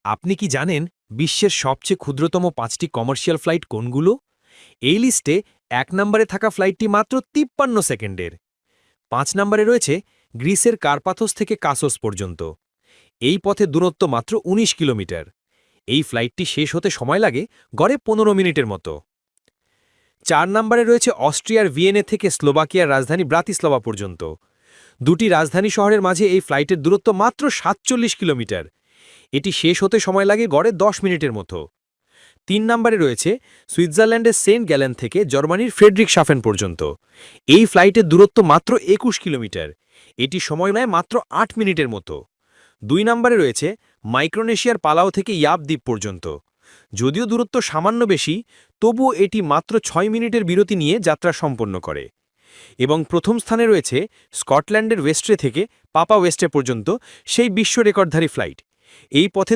আপনি কি জানেন বিশ্বের সবচেয়ে ক্ষুদ্রতম ৫টি কমার্শিয়াল ফ্লাইট কোনগুলো? এই লিস্টে ১ নম্বরে থাকা ফ্লাইটটি মাত্র ৫৩ সেকেন্ডের। ৫ নম্বরে রয়েছে গ্রিসের কার্পাথোস থেকে কাসোস পর্যন্ত। এই পথে দূরত্ব মাত্র ১৯ কিলোমিটার। এই ফ্লাইটটি শেষ হতে সময় লাগে গড়ে ১৫ মিনিটের মতো। ৪ নম্বরে রয়েছে অস্ট্রিয়ার ভিয়েনে থেকে স্লোভাকিয়ার রাজধানী ব্রাতিস্লাভা পর্যন্ত। দুটি রাজধানী শহরের মাঝে এই ফ্লাইটের দূরত্ব মাত্র ৪৭ কিলোমিটার। এটি শেষ হতে সময় লাগে গড়ে ১০ মিনিটের মতো। ৩ নম্বরে রয়েছে সুইজারল্যান্ডের সেন্ট গ্যালেন থেকে জার্মানির ফ্রেডরিক শাফেন পর্যন্ত। এই ফ্লাইটের দূরত্ব মাত্র ২১ কিলোমিটার। এটি সময় নেয় মাত্র ৮ মিনিটের মতো। ২ নম্বরে রয়েছে মাইক্রোনেশিয়ার পালাও থেকে ইয়াব দ্বীপ পর্যন্ত। যদিও দূরত্ব সামান্য বেশি, তবুও এটি মাত্র ৬ মিনিটের বিরতি নিয়ে যাত্রা সম্পন্ন করে। এবং প্রথম স্থানে রয়েছে স্কটল্যান্ডের ওয়েস্ট্রে থেকে পাপা ওয়েস্টে পর্যন্ত সেই বিশ্ব রেকর্ডধারী ফ্লাইট। এই পথে